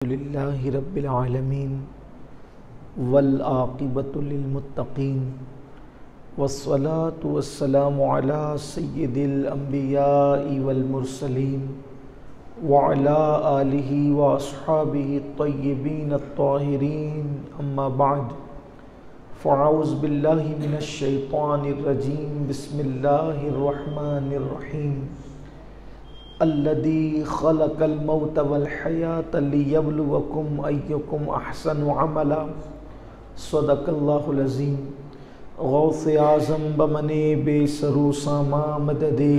लिल्लाहि रब्बिल आलमीन वल आक़िबतु लिल मुत्तक़ीन वस्सलातु वस्सलामु अला सय्यिदिल अंबियाइ वल मुरसलीन व अला आलिहि व अस्हाबिहि त्वय्यिबीन अत्ताहिरीन अम्मा बाद फ़अऊज़ु बिल्लाहि मिनश शैतानिर रजीम बिस्मिल्लाहिर रहमानिर रहीम अल्लज़ी ख़लक़ल मौत वल हयात लियब्लुवकुम अय्युकुम अहसनु अमला सदक़ल्लाहुल अज़ीम। गौसे आज़म बमने बेसरू सामा मददे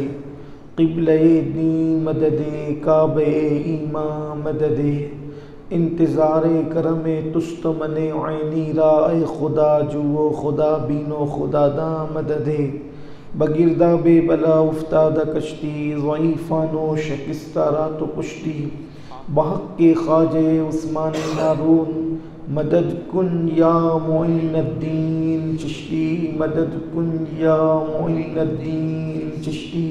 क़िबले दी मददे काबे ईमा मददे इंतज़ारे करमे तुस्त मने ऐनी राए खुदा जुओ खुदा बीनो खुदा दा मददे बगिरदा बेबला उफ्तादा कश्ती ज़ईफ़ानो शिकस्ता रातो कुश्ती बहक के ख्वाजे उस्मान नारून मदद कुन या मोइनुद्दीन चिश्ती मदद कुन या मोइनुद्दीन चिश्ती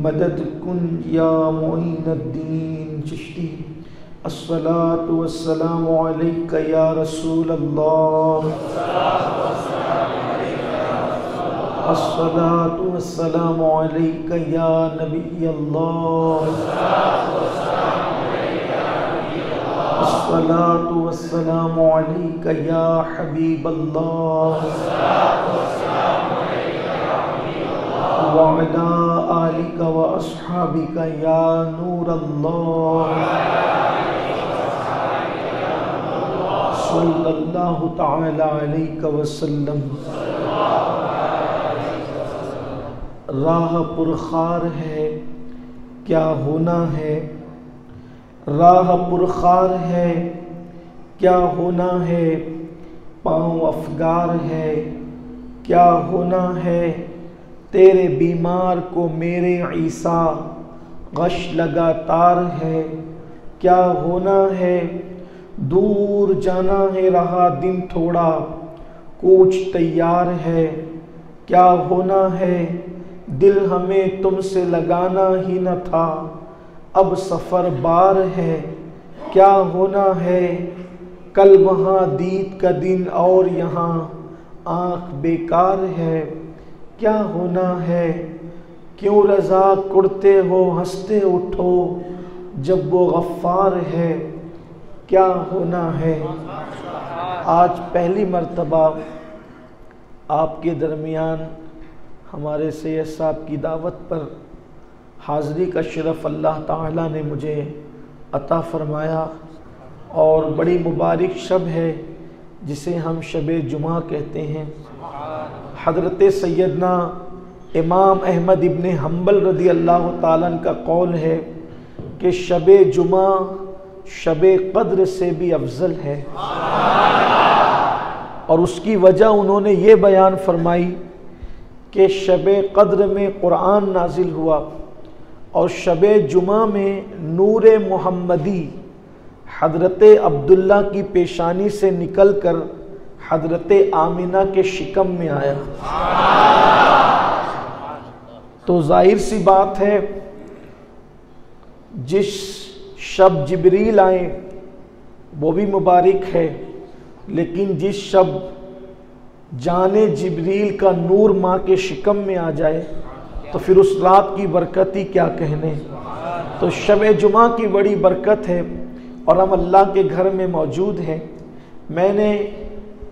मदद कुन या मोइनुद्दीन चिश्ती। अस्सलातु वस्सलामु अलैका या रसूल अल्लाह अस्सलातु वस्सलामु अलैका या नबी अल्लाह अस्सलातु वस्सलामु अलैका या हबीब अल्लाह व अला आलिका व अस्हाबिका या नूर अल्लाह सल्लल्लाहु तआला अलैहि वसल्लम। राह पुरखार है क्या होना है, राह पुरखार है क्या होना है, पाँव अफगार है क्या होना है, तेरे बीमार को मेरे ईसा गश लगातार है क्या होना है, दूर जाना है रहा दिन थोड़ा कूच तैयार है क्या होना है, दिल हमें तुमसे लगाना ही न था अब सफ़र बार है क्या होना है, कल वहाँ दीद का दिन और यहाँ आँख बेकार है क्या होना है, क्यों रज़ा कुड़ते हो हंसते उठो जब वो गफ़्फ़ार है क्या होना है। आज पहली मर्तबा आपके दरमियान हमारे सैयद साहब की दावत पर हाज़री का शरफ़ अल्लाह ताला ने मुझे अता फ़रमाया और बड़ी मुबारक शब है जिसे हम शब जुमा कहते हैं। हज़रत सैयदना इमाम अहमद इब्न हम्बल रज़ी अल्लाह ताला का कौल है कि शब जुमा शब क़द्र से भी अफजल है और उसकी वजह उन्होंने ये बयान फरमाई कि शब क़द्र में कुरान नाजिल हुआ और शब जुमा में नूर मुहम्मदी हज़रत अब्दुल्ला की पेशानी से निकलकर हज़रत आमिना के शिकम में आया। तो जाहिर सी बात है जिस शब जिब्रील आए वो भी मुबारक है, लेकिन जिस शब जाने जिब्रील का नूर माँ के शिकम में आ जाए तो फिर उस रात की बरकत ही क्या कहने। तो शब जुमा की बड़ी बरकत है और हम अल्लाह के घर में मौजूद हैं। मैंने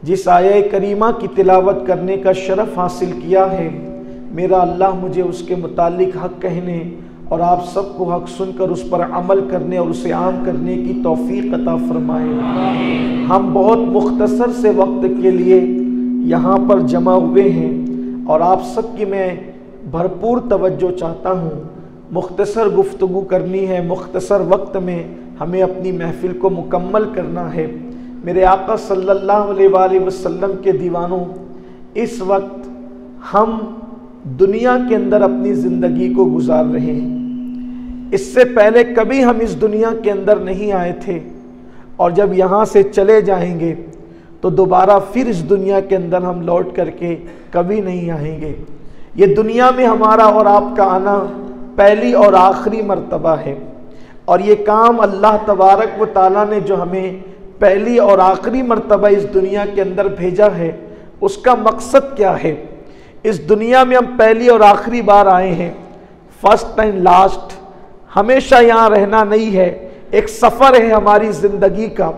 जिस आया करीमा की तिलावत करने का शरफ़ हासिल किया है, मेरा अल्लाह मुझे उसके मुतालिक हक़ कहने और आप सबको हक़ सुनकर उस पर अमल करने और उसे आम करने की तौफ़ीक़ अता फ़रमाए। हम बहुत मुख्तसर से वक्त के लिए यहाँ पर जमा हुए हैं और आप सब की मैं भरपूर तवज्जो चाहता हूँ। मुख्तसर गुफ्तगू करनी है, मुख्तसर वक्त में हमें अपनी महफ़िल को मुकम्मल करना है। मेरे आका सल्लल्लाहु अलैहि वसल्लम के दीवानों, इस वक्त हम दुनिया के अंदर अपनी ज़िंदगी को गुजार रहे हैं। इससे पहले कभी हम इस दुनिया के अंदर नहीं आए थे और जब यहाँ से चले जाएंगे तो दोबारा फिर इस दुनिया के अंदर हम लौट करके कभी नहीं आएंगे। ये दुनिया में हमारा और आपका आना पहली और आखिरी मर्तबा है और ये काम अल्लाह तबारक व तआला ने जो हमें पहली और आखिरी मर्तबा इस दुनिया के अंदर भेजा है, उसका मकसद क्या है? इस दुनिया में हम पहली और आखिरी बार आए हैं, फर्स्ट एंड लास्ट, हमेशा यहाँ रहना नहीं है। एक सफ़र है हमारी ज़िंदगी का,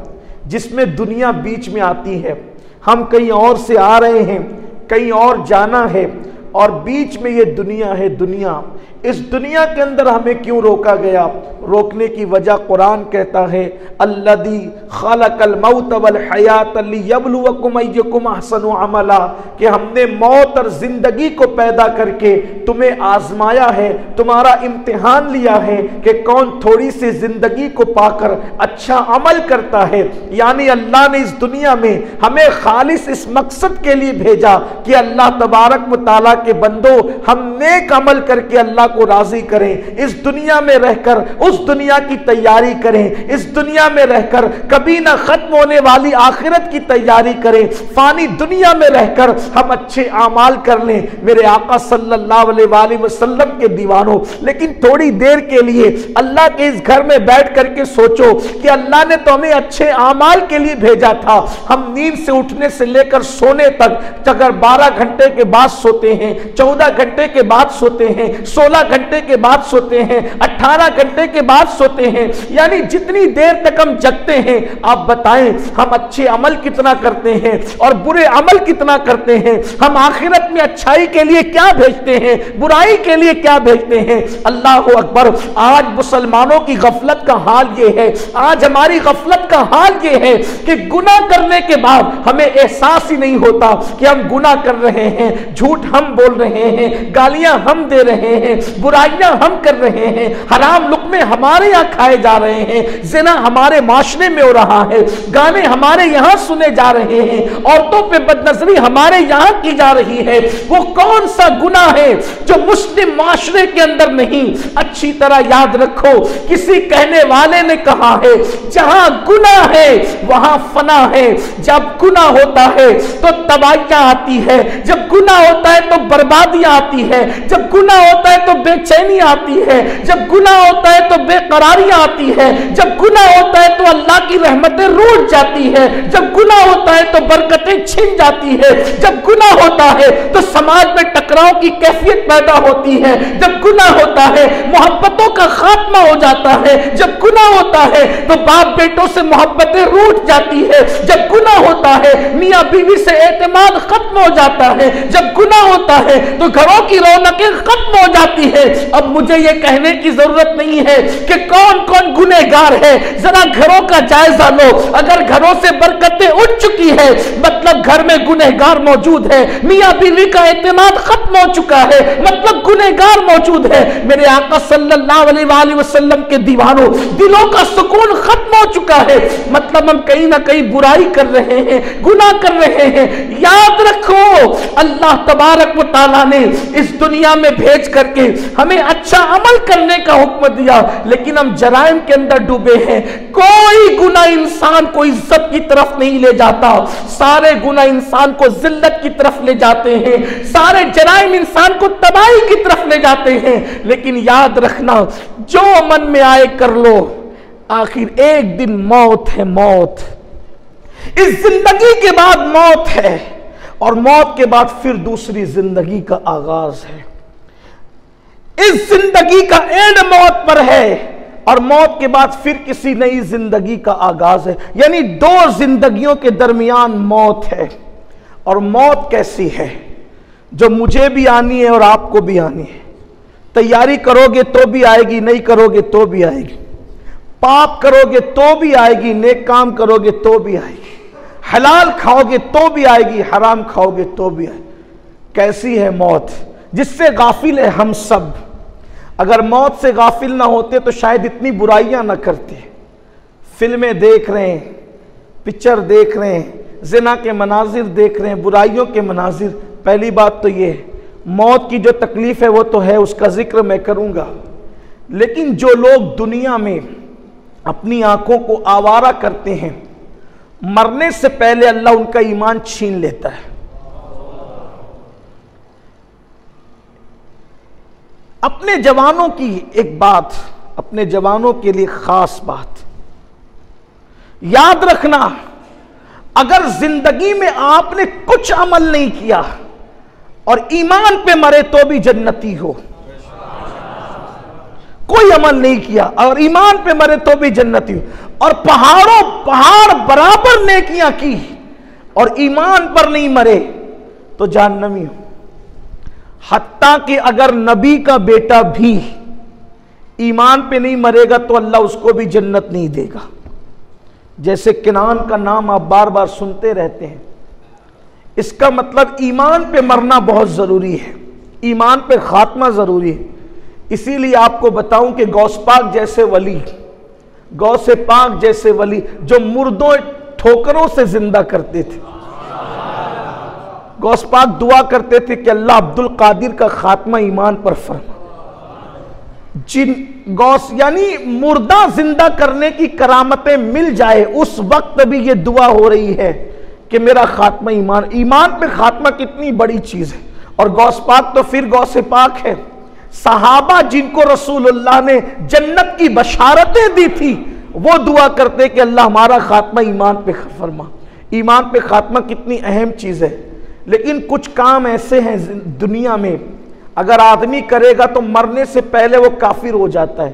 जिसमें दुनिया बीच में आती है। हम कहीं और से आ रहे हैं, कहीं और जाना है, और बीच में ये दुनिया है। दुनिया, इस दुनिया के अंदर हमें क्यों रोका गया? रोकने की वजह कुरान कहता है, अल्लज़ी खलक़ल मौत वल हयात लियब्लुवकुम अय्युकुम अहसनु अमला, कि हमने मौत और जिंदगी को पैदा करके तुम्हें आजमाया है, तुम्हारा इम्तिहान लिया है कि कौन थोड़ी सी जिंदगी को पाकर अच्छा अमल करता है। यानी अल्लाह ने इस दुनिया में हमें खालिस इस मकसद के लिए भेजा कि अल्लाह तबारक व तआला के बंदो, हम नेक अमल करके अल्लाह को राजी करें, इस दुनिया में रहकर उस दुनिया की तैयारी करें, इस दुनिया में रहकर कभी ना खत्म होने वाली आखिरत की तैयारी करें, फानी दुनिया में रहकर हम अच्छे आमाल कर लें। मेरे आका सल्लल्लाहु अलैहि वसल्लम के दीवानों, लेकिन थोड़ी देर के लिए अल्लाह के इस घर में बैठ करके सोचो कि अल्लाह ने तो हमें अच्छे आमाल के लिए भेजा था। हम नींद से उठने से लेकर सोने तक अगर 12 घंटे के बाद सोते हैं, 14 घंटे के बाद सोते हैं, 16 घंटे के बाद सोते हैं, 18 घंटे के बाद सोते हैं, यानी जितनी देर तक हम जगते हैं, आप बताएं हम अच्छे अमल कितना करते हैं और बुरे अमल कितना करते हैं? हम आखिरत में अच्छाई के लिए क्या भेजते हैं, बुराई के लिए क्या भेजते हैं? अल्लाह अकबर। आज मुसलमानों की गफलत का हाल ये है, आज हमारी गफलत का हाल ये है कि गुनाह करने के बाद हमें एहसास ही नहीं होता कि हम गुनाह कर रहे हैं, झूठ हम बोल रहे हैं, गालियां हम दे रहे हैं, बुराइयां हम कर रहे हैं, हराम लुक़मे हमारे यहाँ खाए जा रहे हैं, ज़िना हमारे माशरे में हो रहा है, गाने हमारे यहाँ सुने जा रहे हैं, औरतों पे बदनजरी हमारे यहाँ की जा रही है। वो कौन सा गुनाह है जो मुस्लिम माशरे के अंदर नहीं? अच्छी तरह याद रखो, किसी कहने वाले ने कहा है, जहां गुनाह है वहां फना है। जब गुनाह होता है तो तबाहियां आती है, जब गुनाह होता है तो बर्बादियां आती है, जब गुनाह होता है तो बेचैनी आती है, जब गुनाह होता है तो बेकरारियां आती है, जब गुनाह होता है तो अल्लाह की रहमतें रूठ जाती है, जब गुनाह होता है तो बरकतें छिन जाती है, जब गुनाह होता है तो समाज में टकराव की कैफियत पैदा होती है, जब गुनाह होता है मोहब्बतों का खात्मा हो जाता है, जब गुनाह होता है तो बाप बेटों से मोहब्बतें रूठ जाती है, जब गुनाह होता है मियाँ बीवी से एतमाद खत्म हो जाता है, जब गुनाह होता है तो घरों की रौनकें खत्म हो जाती है। अब मुझे ये कहने की जरूरत नहीं है कि कौन कौन गुनहगार है, जरा घरों का जायजा लो। अगर घरों से बरकतें उठ चुकी है मतलब घर में गुनहगार मौजूद है, मियाँ बीवी का एतमाद खत्म हो चुका है मतलब गुनहगार मौजूद है। मेरे आका सल्लल्लाहु अलैहि वसल्लम के दीवानों, दिलों का सुकून खत्म हो चुका है मतलब हम कहीं ना कहीं बुराई कर रहे हैं, गुनाह कर रहे हैं। याद रखो, अल्लाह तबारक व तआला ने इस दुनिया में भेज करके हमें अच्छा अमल करने का हुक्म दिया, लेकिन हम जराइम के अंदर डूबे हैं। कोई गुनाह इंसान को इज्जत की तरफ नहीं ले जाता, सारे गुनाह इंसान को जिल्लत की तरफ ले जाते हैं, सारे जराइम इंसान को तबाही की तरफ ले जाते हैं। लेकिन याद रखना, जो मन में आए कर लो, आखिर एक दिन मौत है। मौत, इस जिंदगी के बाद मौत है और मौत के बाद फिर दूसरी जिंदगी का आगाज है। इस जिंदगी का एंड मौत पर है और मौत के बाद फिर किसी नई जिंदगी का आगाज है। यानी दो जिंदगियों के दरमियान मौत है। और मौत कैसी है? जो मुझे भी आनी है और आपको भी आनी है। तैयारी करोगे तो भी आएगी, नहीं करोगे तो भी आएगी। पाप करोगे तो भी आएगी, नेक काम करोगे तो भी आएगी। हलाल खाओगे तो भी आएगी, हराम खाओगे तो भी आएगी। कैसी है मौत, जिससे गाफिल है हम सब। अगर मौत से गाफिल ना होते तो शायद इतनी बुराइयां ना करते। फिल्में देख रहे हैं, पिक्चर देख रहे हैं, जिना के मनाजिर देख रहे हैं, बुराइयों के मनाजिर। पहली बात तो ये, मौत की जो तकलीफ है वो तो है, उसका जिक्र मैं करूंगा। लेकिन जो लोग दुनिया में अपनी आंखों को आवारा करते हैं, मरने से पहले अल्लाह उनका ईमान छीन लेता है। अपने जवानों की एक बात अपने जवानों के लिए खास बात याद रखना, अगर जिंदगी में आपने कुछ अमल नहीं किया और ईमान पे मरे तो भी जन्नती हो। कोई अमल नहीं किया और ईमान पे मरे तो भी जन्नती हो, और पहाड़ बराबर नेकियां की और ईमान पर नहीं मरे तो जहन्नमी हो। हत्ता कि अगर नबी का बेटा भी ईमान पे नहीं मरेगा तो अल्लाह उसको भी जन्नत नहीं देगा। जैसे किनान का नाम आप बार बार सुनते रहते हैं, इसका मतलब ईमान पे मरना बहुत जरूरी है, ईमान पे खात्मा जरूरी है। इसीलिए आपको बताऊं कि गौस पाक जैसे वली, गौसे पाक जैसे वली जो मुर्दों ठोकरों से जिंदा करते थे, गौस पाक दुआ करते थे कि अल्लाह अब्दुल कादिर का खात्मा ईमान पर फरमा। जिन गौस यानी मुर्दा जिंदा करने की करामतें मिल जाए, उस वक्त भी ये दुआ हो रही है कि मेरा खात्मा ईमान पे खात्मा कितनी बड़ी चीज है। और गौस पाक तो फिर गौसे पाक है। सहाबा जिनको रसूलुल्लाह ने जन्नत की बशारतें दी थी, वो दुआ करते कि अल्लाह हमारा खात्मा ईमान पे फरमा। ईमान पे खात्मा कितनी अहम चीज है। लेकिन कुछ काम ऐसे हैं दुनिया में, अगर आदमी करेगा तो मरने से पहले वो काफिर हो जाता है,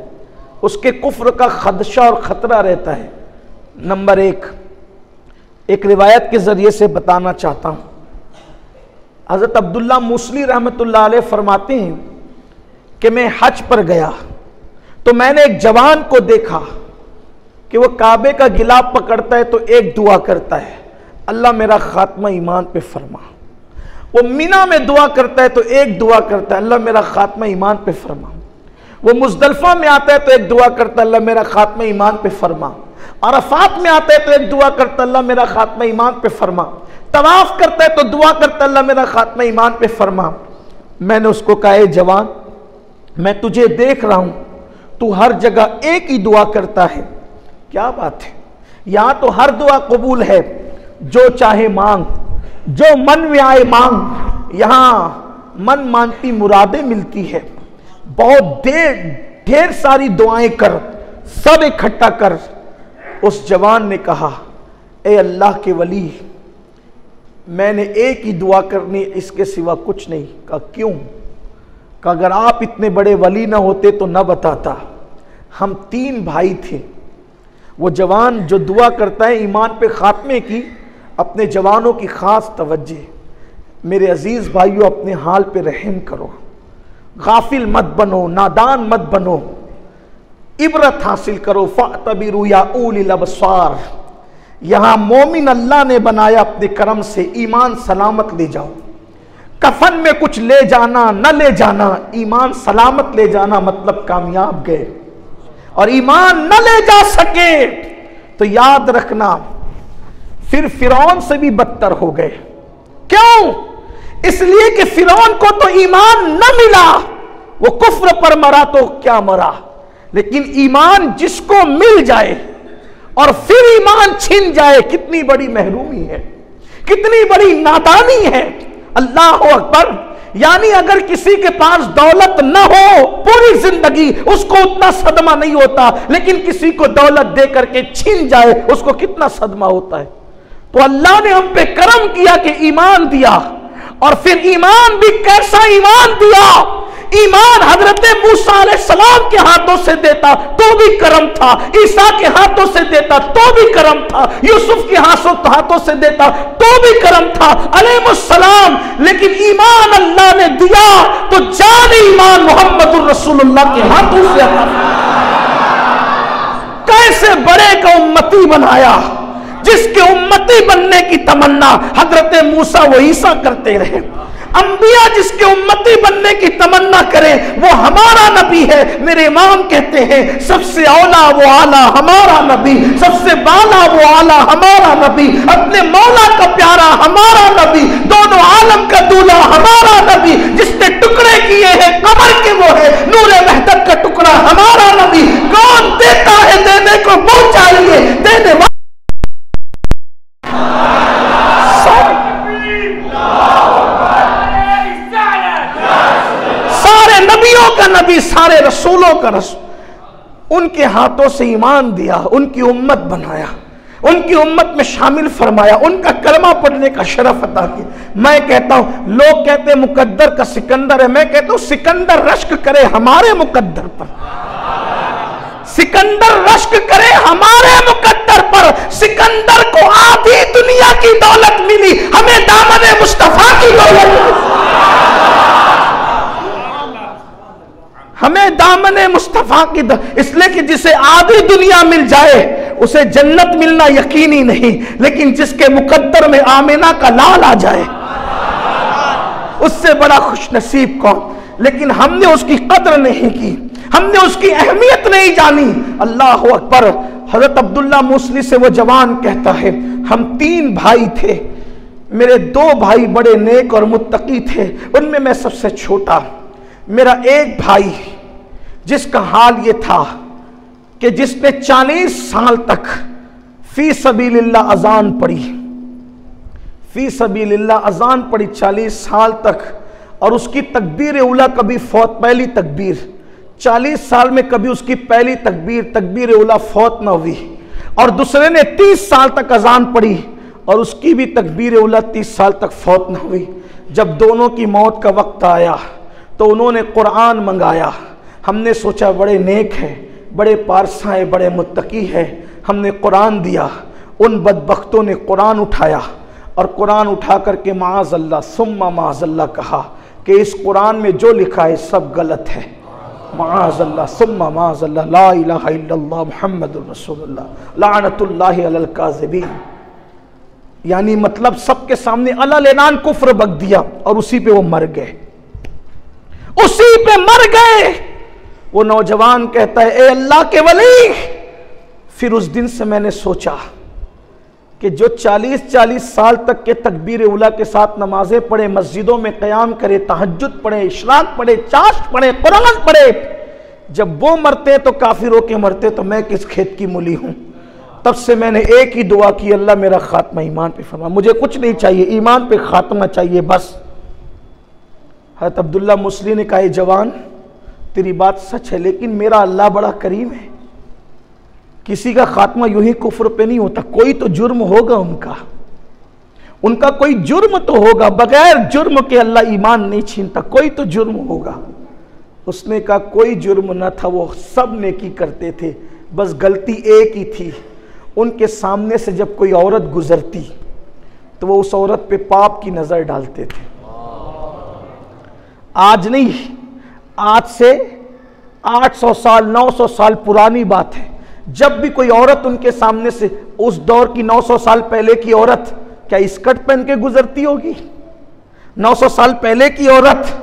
उसके कुफ्र का खदशा और खतरा रहता है। नंबर एक रिवायत के जरिए से बताना चाहता हूं। हजरत अब्दुल्ला मुसली रहमतुल्लाह अलैह फरमाते हैं कि मैं हज पर गया तो मैंने एक जवान को देखा कि वो काबे का गिलाफ पकड़ता है तो एक दुआ करता है, अल्लाह मेरा खात्मा ईमान पे फरमा। वो मीना में दुआ करता है तो एक दुआ करता है, अल्लाह मेरा खात्मा ईमान पे फरमा। वो मुजदलफा में आता है तो एक दुआ करता है, अल्लाह मेरा खात्मा ईमान पे फरमा। अरफात में आता है तो एक दुआ करता है, अल्लाह मेरा खात्मा ईमान पे फरमा। तवाफ करता है तो दुआ करता है, अल्लाह मेरा खात्मा ईमान पे फरमा। मैंने उसको कहा, ए जवान, मैं तुझे देख रहा हूं, तू हर जगह एक ही दुआ करता है, क्या बात है? यहां तो हर दुआ कबूल है, जो चाहे मांग, जो मन में आए मांग। यहां मन मानती मुरादें मिलती है। बहुत ढेर सारी दुआएं कर, सब इकट्ठा कर। उस जवान ने कहा, ए अल्लाह के वली, मैंने एक ही दुआ करनी, इसके सिवा कुछ नहीं। कहा क्यों? कहा अगर आप इतने बड़े वली ना होते तो ना बताता। हम 3 भाई थे। वो जवान जो दुआ करता है ईमान पे खात्मे की, अपने जवानों की खास तवज्जो। मेरे अजीज भाइयों, अपने हाल पे रहम करो, गाफिल मत बनो, नादान मत बनो, इबरत हासिल करो। फ़अतबिरू या उलिल अबसार। यहां मोमिन अल्लाह ने बनाया अपने करम से, ईमान सलामत ले जाओ। कफन में कुछ ले जाना न ले जाना, ईमान सलामत ले जाना मतलब कामयाब गए। और ईमान न ले जा सके तो याद रखना फिर फिरौन से भी बदतर हो गए। क्यों? इसलिए कि फिरौन को तो ईमान न मिला, वो कुफ्र पर मरा तो क्या मरा। लेकिन ईमान जिसको मिल जाए और फिर ईमान छिन जाए, कितनी बड़ी महरूमी है, कितनी बड़ी नादानी है। अल्लाह अकबर। यानी अगर किसी के पास दौलत न हो पूरी जिंदगी, उसको उतना सदमा नहीं होता, लेकिन किसी को दौलत दे करके छीन जाए उसको कितना सदमा होता है। तो अल्लाह ने हम पे करम किया कि ईमान दिया, और फिर ईमान भी कैसा ईमान दिया। ईमान हजरत मूसा अलैहिस्सलाम के हाथों से देता तो भी करम था, ईसा के हाथों से देता तो भी करम था, यूसुफ के हाथों से देता तो भी करम था अलैहिस्सलाम। लेकिन ईमान अल्लाह ने दिया तो जान ईमान मोहम्मदुर रसूलुल्लाह के हाथों से कैसे बड़े का उम्मती बनाया, जिसके उम्मती बनने की तमन्ना हजरत मूसा व ईसा करते रहे। अंबिया जिसके उम्मती बनने की तमन्ना करें वो हमारा नबी है। मेरे इमाम कहते हैं सबसे औला वो आला हमारा नबी, सबसे बाला वो आला हमारा नबी, अपने मौला का प्यारा हमारा नबी, दोनों आलम का दूल्हा हमारा नबी, जिसने टुकड़े किए हैं कमर के वो है नूरे वहदत का टुकड़ा हमारा नबी। कौन देता है देने को वो चाहिए, देने वाला नबियों का नबी, सारे रसूलों का रसूल। उनके हाथों से ईमान दिया, उनकी उम्मत बनाया, उनकी उम्मत में शामिल फरमाया, उनका कलमा पढ़ने का शरफ अता किया। मैं कहता हूं, लोग कहते हैं मुकद्दर का सिकंदर है, मैं कहता हूं सिकंदर रश्क करे हमारे मुकद्दर पर, सिकंदर रश्क करे हमारे मुकद्दर पर। सिकंदर को आधी दुनिया की दौलत मिली, हमें दामन मुस्तफा की दौलत मिली, हमें दामन मुस्तफा की इसलिए कि जिसे आधी दुनिया मिल जाए उसे जन्नत मिलना यकीनी नहीं, लेकिन जिसके मुकद्दर में आमिना का लाल आ जाए उससे बड़ा खुशनसीब कौन। लेकिन हमने उसकी कद्र नहीं की, हमने उसकी अहमियत नहीं जानी। अल्लाह अकबर। हजरत अब्दुल्ला मूसली से वो जवान कहता है, हम 3 भाई थे, मेरे 2 भाई बड़े नेक और मुत्तकी थे, उनमें मैं सबसे छोटा। मेरा एक भाई जिसका हाल ये था कि जिसने 40 साल तक फी सबीलिल्लाह अजान पढ़ी, फी सबीलिल्लाह अजान पढ़ी 40 साल तक, और उसकी तकबीर उला कभी फौत, पहली तकबीर 40 साल में कभी उसकी पहली तकबीर तकबीर उला फौत ना हुई। और दूसरे ने 30 साल तक अजान पढ़ी और उसकी भी तकबीर उला 30 साल तक फौत ना हुई। जब दोनों की मौत का वक्त आया तो उन्होंने कुरान मंगाया। हमने सोचा बड़े नेक हैं, बड़े पारसा हैं, बड़े मुत्तकी हैं, हमने कुरान दिया। उन बदबख्तों ने कुरान उठाया और कुरान उठा करके माअज़ल्लाह सुम्मा माअज़ल्लाह कहा कि इस कुरान में जो लिखा है सब गलत है। माअज़ल्लाह सुम्मा माअज़ल्लाह, ला इलाहा इल्लल्लाह मुहम्मदुर रसूलुल्लाह लानतुल्लाहि अलल काज़िबीन। यानी मतलब सबके सामने अलल-ए-नान कुफ्र बक दिया और उसी पे वो मर गए, उसी पे मर गए। वो नौजवान कहता है, ए अल्लाह के वली, फिर उस दिन से मैंने सोचा कि जो 40-40 साल तक के तकबीर उला के साथ नमाजें पढ़े, मस्जिदों में क़याम करे, तहज्जुद पढ़े, इशराक पढ़े, चाश्त पढ़े, कुरान पढ़े, जब वो मरते तो काफिरों के मरते तो मैं किस खेत की मूली हूं। तब से मैंने एक ही दुआ की, अल्लाह मेरा खात्मा ईमान पे फरमा, मुझे कुछ नहीं चाहिए, ईमान पे खात्मा चाहिए बस। हज़रत अब्दुल्ला मुस्लिम ने कहा, जवान तेरी बात सच है, लेकिन मेरा अल्लाह बड़ा करीम है, किसी का खात्मा यूं ही कुफ्र पे नहीं होता, कोई तो जुर्म होगा उनका कोई जुर्म तो होगा, बगैर जुर्म के अल्लाह ईमान नहीं छीनता, कोई तो जुर्म होगा। उसने कहा कोई जुर्म न था, वो सब नेकी करते थे, बस गलती एक ही थी, उनके सामने से जब कोई औरत गुजरती तो वो उस औरत पे पाप की नजर डालते थे। आज नहीं, आज से 800 साल 900 साल पुरानी बात है, जब भी कोई औरत उनके सामने से, उस दौर की 900 साल पहले की औरत क्या स्कर्ट पहन के गुजरती होगी? 900 साल पहले की औरत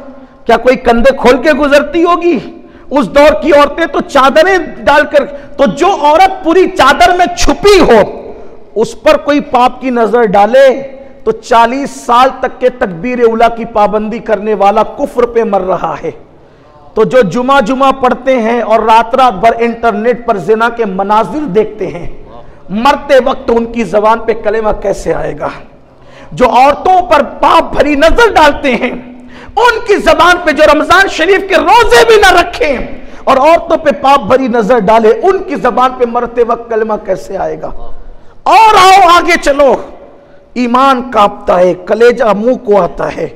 क्या कोई कंधे खोल के गुजरती होगी? उस दौर की औरतें तो चादरें डालकर, तो जो औरत पूरी चादर में छुपी हो उस पर कोई पाप की नजर डाले तो 40 साल तक के तकबीर उला की पाबंदी करने वाला कुफ्र पे मर रहा है। तो जो जुमा पढ़ते हैं और रात रात भर इंटरनेट पर जिना के मनाजिर देखते हैं, मरते वक्त उनकी जबान पे कलेमा कैसे आएगा? जो औरतों पर पाप भरी नजर डालते हैं, उनकी जबान पे जो रमजान शरीफ के रोजे भी ना रखें और औरतों पे पाप भरी नजर डाले, उनकी जबान पे मरते वक्त कलेमा कैसे आएगा? और आओ आगे चलो, ईमान कांपता है, कलेजा मुंह को आता है।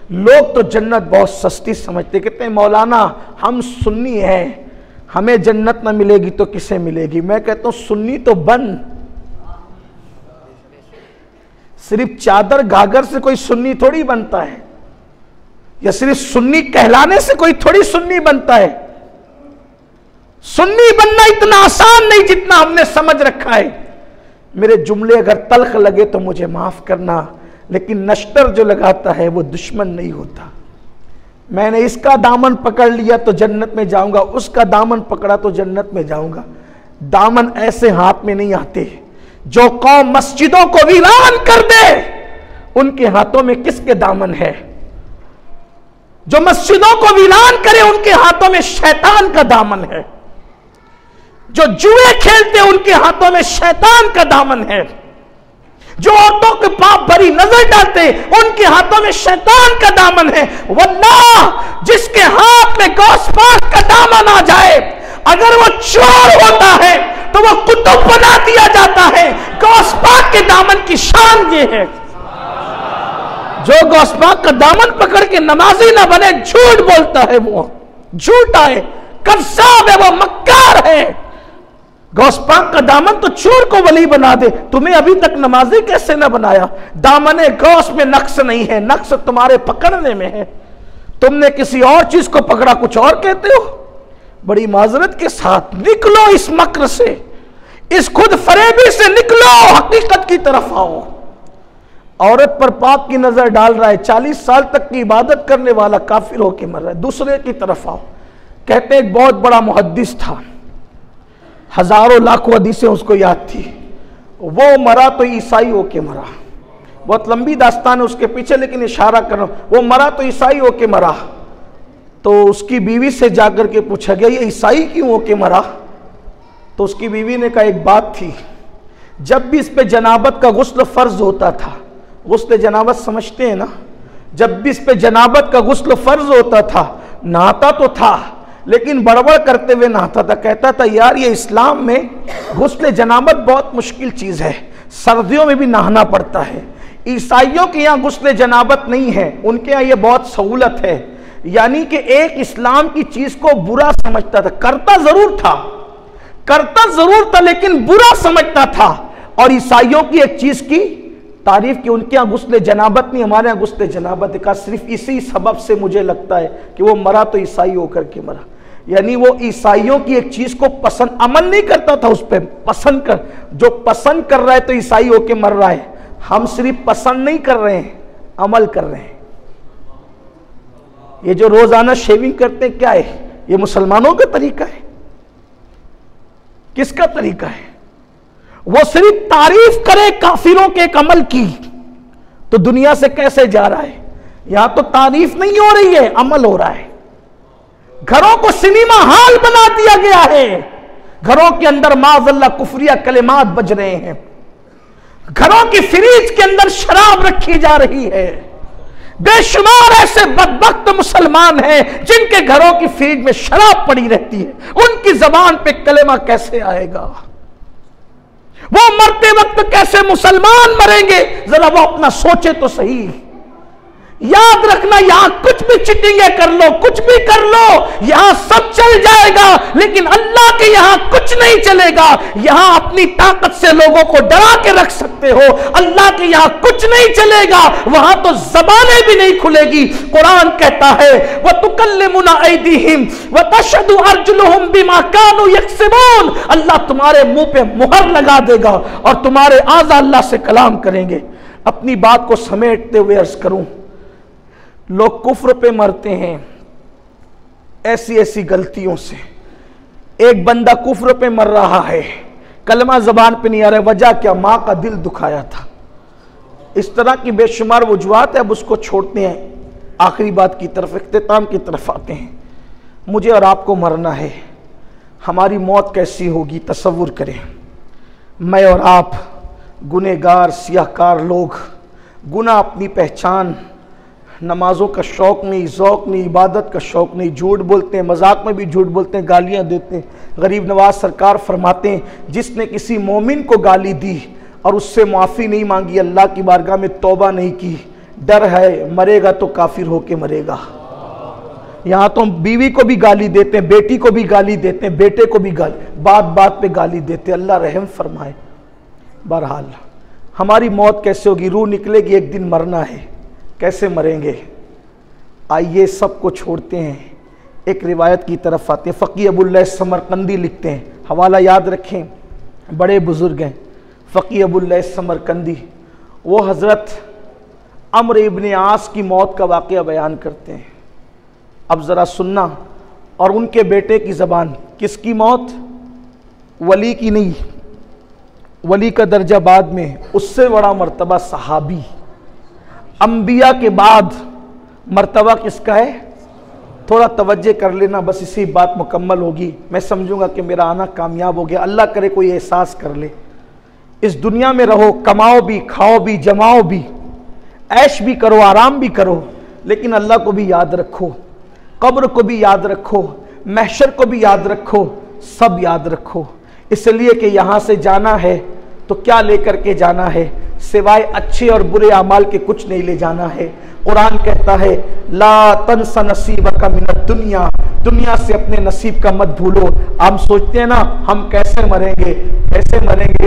लोग तो जन्नत बहुत सस्ती समझते, कहते हैं मौलाना हम सुन्नी हैं, हमें जन्नत ना मिलेगी तो किसे मिलेगी? मैं कहता हूं सुन्नी तो बन, सिर्फ चादर गागर से कोई सुन्नी थोड़ी बनता है, या सिर्फ सुन्नी कहलाने से कोई थोड़ी सुन्नी बनता है। सुन्नी बनना इतना आसान नहीं जितना हमने समझ रखा है। मेरे जुमले अगर तल्ख लगे तो मुझे माफ करना, लेकिन नश्तर जो लगाता है वो दुश्मन नहीं होता। मैंने इसका दामन पकड़ लिया तो जन्नत में जाऊंगा, उसका दामन पकड़ा तो जन्नत में जाऊंगा। दामन ऐसे हाथ में नहीं आते। जो कौम मस्जिदों को वीरान कर दे उनके हाथों में किसके दामन है? जो मस्जिदों को वीरान करे उनके हाथों में शैतान का दामन है। जो जुए खेलते उनके हाथों में शैतान का दामन है। जो औरतों के पाप भरी नजर डालते उनके हाथों में शैतान का दामन है। वल्लाह जिसके हाथ में गौस पाक का दामन आ जाए, अगर वो चोर होता है तो वो कुतुब बना दिया जाता है। गौस पाक के दामन की शान ये है, जो गौस पाक का दामन पकड़ के नमाजी ना बने, झूठ बोलता है, वो झूठा है, कज़्ज़ाब है, वो मक्कार है। गौस पाक का दामन तो चोर को वली बना दे, तुम्हें अभी तक नमाजी कैसे ना बनाया? दामने गौस में नक्श नहीं है, नक्श तुम्हारे पकड़ने में है। तुमने किसी और चीज को पकड़ा, कुछ और कहते हो। बड़ी माजरत के साथ निकलो इस मक्र से, इस खुद फरेबी से निकलो, हकीकत की तरफ आओ। औरत पर पाप की नजर डाल रहा है, 40 साल तक की इबादत करने वाला काफिर होके मर रहा है। दूसरे की तरफ आओ। कहते एक बहुत बड़ा मुहद्दिस था, हजारों लाखों हदीसें उसको याद थी, वो मरा तो ईसाई होके मरा। बहुत लंबी दास्तान है उसके पीछे, लेकिन इशारा कर रहा हूं। वो मरा तो ईसाई होके मरा। तो उसकी बीवी से जाकर के पूछा गया, ये ईसाई क्यों होके मरा? तो उसकी बीवी ने कहा, एक बात थी, जब भी इस पे जनाबत का गुस्ल फर्ज होता था, गुस्ल जनाबत समझते हैं ना, जब भी इस पे जनाबत का गुस्ल फर्ज होता था, नहाता तो था लेकिन बड़बड़ करते हुए नहाता था। कहता था यार ये इस्लाम में गुस्ल जनाबत बहुत मुश्किल चीज़ है, सर्दियों में भी नहाना पड़ता है। ईसाइयों के यहाँ गुस्ल जनाबत नहीं है, उनके यहाँ ये बहुत सहूलत है। यानी कि एक इस्लाम की चीज़ को बुरा समझता था, करता ज़रूर था लेकिन बुरा समझता था। और ईसाइयों की एक चीज़ की तारीफ की, उनके यहाँ गुस्ल जनाबत नहीं, हमारे यहाँ गुस्ल जनाबत का। सिर्फ इसी सबब से मुझे लगता है कि वो मरा तो ईसाई होकर के मरा। यानी वो ईसाइयों की एक चीज को पसंद, अमल नहीं करता था उस पर, पसंद कर, जो पसंद कर रहा है तो ईसाई होके मर रहा है। हम सिर्फ पसंद नहीं कर रहे हैं, अमल कर रहे हैं। ये जो रोजाना शेविंग करते हैं, क्या है ये? मुसलमानों का तरीका है? किसका तरीका है? वो सिर्फ तारीफ करे काफिरों के एक अमल की, तो दुनिया से कैसे जा रहा है? यहां तो तारीफ नहीं हो रही है, अमल हो रहा है। घरों को सिनेमा हॉल बना दिया गया है, घरों के अंदर माज़अल्लाह कुफरिया कलिमात बज रहे हैं, घरों की फ्रिज के अंदर शराब रखी जा रही है। बेशुमार ऐसे बदबख्त मुसलमान हैं जिनके घरों की फ्रिज में शराब पड़ी रहती है, उनकी जबान पे कलेमा कैसे आएगा? वो मरते वक्त कैसे मुसलमान मरेंगे? जरा वो अपना सोचे तो सही। याद रखना, यहां कुछ भी चिटिंगे कर लो, कुछ भी कर लो, यहां सब चल जाएगा, लेकिन अल्लाह के यहां कुछ नहीं चलेगा। यहां अपनी ताकत से लोगों को डरा के रख सकते हो, अल्लाह के यहां कुछ नहीं चलेगा। वहां तो जबानें भी नहीं खुलेगी। कुरान कहता है व तुकल्लिमुना ऐदीहिम व तशहदु अर्जुलुहुम बिमा कानू यक्सिबून, अल्लाह तुम्हारे मुंह पे मुहर लगा देगा और तुम्हारे आज़ा अल्लाह से कलाम करेंगे। अपनी बात को समेटते हुए अर्ज करूं, लोग कुफ्र पे मरते हैं ऐसी ऐसी गलतियों से। एक बंदा कुफ्र पे मर रहा है, कलमा जबान पे नहीं आ रहा है, वजह क्या? माँ का दिल दुखाया था। इस तरह की बेशुमार वजूहात है। अब उसको छोड़ते हैं, आखिरी बात की तरफ, इख्तिताम की तरफ आते हैं। मुझे और आपको मरना है, हमारी मौत कैसी होगी तसव्वुर करें। मैं और आप गुनहगार सियाहकार लोग, गुनाह अपनी पहचान, नमाजों का शौक़ नहीं, ज़ौक़ नहीं, इबादत का शौक़ नहीं, झूठ बोलते हैं, मजाक में भी झूठ बोलते हैं, गालियाँ देते हैं। गरीब नवाज सरकार फरमाते हैं, जिसने किसी मोमिन को गाली दी और उससे माफ़ी नहीं मांगी, अल्लाह की बारगाह में तौबा नहीं की, डर है मरेगा तो काफिर होके मरेगा। यहाँ तो बीवी को भी गाली देते हैं, बेटी को भी गाली देते हैं, बेटे को भी गाली, बात बात पे गाली देते हैं। अल्लाह रहम फरमाए। बहरहाल हमारी मौत कैसे होगी? रूह निकलेगी, एक दिन मरना है, कैसे मरेंगे? आइए सबको छोड़ते हैं, एक रिवायत की तरफ आते हैं। फ़क़ी अबुल्लैथ समरकंदी लिखते हैं, हवाला याद रखें, बड़े बुज़ुर्ग हैं फ़क़ी अबुल्लैथ समरकंदी। वो हज़रत अम्र इब्न आस की मौत का वाक़या बयान करते हैं। अब ज़रा सुनना, और उनके बेटे की ज़बान। किसकी मौत? वली की नहीं, वली का दर्जा बाद में, उससे बड़ा मर्तबा सहाबी। अंबिया के बाद मर्तबा किसका है? थोड़ा तवज्जो कर लेना, बस इसी बात मुकम्मल होगी, मैं समझूंगा कि मेरा आना कामयाब हो गया। अल्लाह करे कोई एहसास कर ले। इस दुनिया में रहो, कमाओ भी, खाओ भी, जमाओ भी, ऐश भी करो, आराम भी करो, लेकिन अल्लाह को भी याद रखो, कब्र को भी याद रखो, महशर को भी याद रखो। सब याद रखो, इसलिए कि यहाँ से जाना है तो क्या लेकर के जाना है, सिवाय अच्छे और बुरे अमाल के कुछ नहीं ले जाना है। कुरान कहता है ला तंसा नसीबका मिनद दुनिया, दुनिया से अपने नसीब का मत भूलो। हम सोचते हैं ना हम कैसे मरेंगे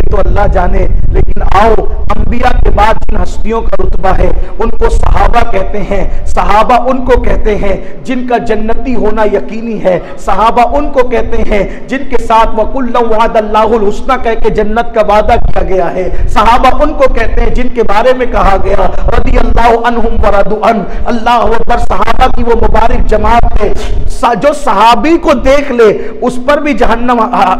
तो अल्लाह जाने, लेकिन आओ अंबिया के बाद जिन हस्तियों का रुतबा है उनको सहाबा कहते हैं। सहाबा उनको कहते हैं जिनका जन्नती होना यकीनी है। सहाबा उनको कहते हैं जिनके साथ वकुल्लु वअदल्लाहुल हुस्ना कह के जन्नत का वादा किया गया है। सहाबा उनको कहते हैं जिनके बारे में कहा गया रदियल्लाहु अन्हुम व रदू अन, अल्लाहु अकबर। सहाबा की वो मुबारक जमात है जो सहाबी को देख ले उस पर भी जहन्नम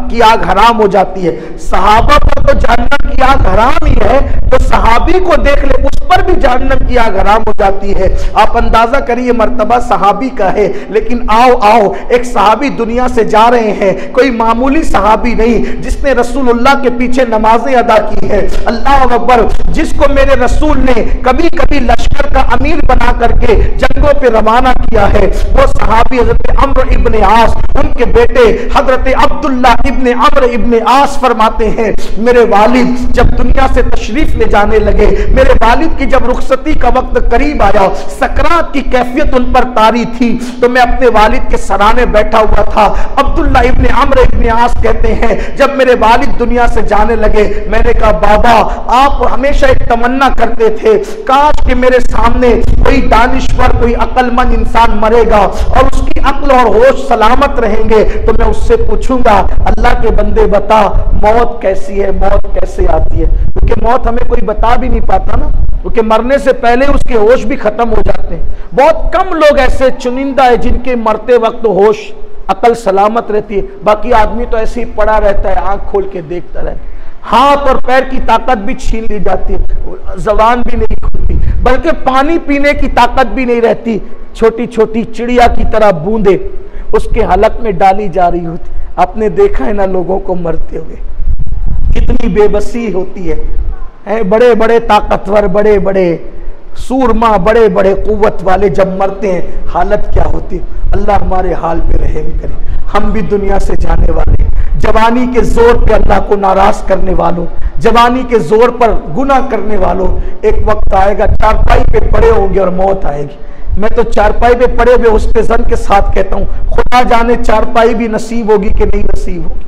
की आग हराम हो जाती है। सहाबा पर तो जहन्नम की आग हराम ही है, तो सहाबी को देख ले उस पर भी जहन्नम की आग हराम हो जाती है। आप अंदाजा करिए मर्तबा सहाबी का है। लेकिन आओ एक सहाबी दुनिया से जा रहे हैं, कोई मामूली सहाबी नहीं जिसने रसूलुल्लाह के पीछे नमाजें अदा की है। अल्लाह अकबर, जिसको मेरे रसूल ने कभी कभी लश्कर का अमीर बना करके जंगों पे रवाना किया है, वो सहाबी हजरत अम्र इब्ने आस, उनके बेटे हजरत अब्दुल्ला इब्ने अम्र इब्ने आस फरमाते हैं मेरे वालिद जब दुनिया से तशरीफ ले जाने लगे, मेरे वालिद की जब रुखसती का वक्त करीब आया, सकरात की कैफियत उन पर तारी थी, तो मैं अपने वालिद के सराने बैठा हुआ था। अब्दुल्ला इब्ने अम्र इब्ने आस कहते हैं जब मेरे वालिद दुनिया से जाने लगे, मैंने कहा बाबा आप हमेशा एक तमन्ना करते थे काश कि मेरे सामने कोई दानिश्वर कोई अक्लमंद इंसान मरेगा और उसकी अक्ल और होश सलामत रहेंगे, तो मैं उससे पूछूंगा अल्लाह के बंदे बता मौत कैसी है, मौत कैसे आती है। क्योंकि मौत हमें कोई बता भी नहीं पाता ना, क्योंकि मरने से पहले उसके होश भी खत्म हो जाते हैं। बहुत कम लोग ऐसे चुनिंदा है जिनके मरते वक्त होश अकल सलामत रहती है, बाकी आदमी तो ऐसे ही पड़ा रहता है, आंख खोल के देखता रहता है, हाथ और पैर की ताकत भी छीन ली जाती है, जबान भी नहीं खुलती, बल्कि पानी पीने की ताकत भी नहीं रहती। छोटी छोटी चिड़िया की तरह बूंदे उसके हलक में डाली जा रही होती। आपने देखा है ना लोगों को मरते हुए, कितनी बेबसी होती है। बड़े बड़े ताकतवर, बड़े बड़े सूरमा, बड़े बड़े कुव्वत वाले जब मरते हैं हालत क्या होती है। अल्लाह हमारे हाल पे रहम करे। हम भी दुनिया से जाने वाले, जवानी के जोर पे अल्लाह को नाराज करने वालों, जवानी के जोर पर गुनाह करने वालों, एक वक्त आएगा चारपाई पे पड़े होंगे और मौत आएगी। मैं तो चारपाई पे पड़े हुए उस पे जन के साथ कहता हूँ खुदा जाने चारपाई भी नसीब होगी कि नहीं नसीब होगी,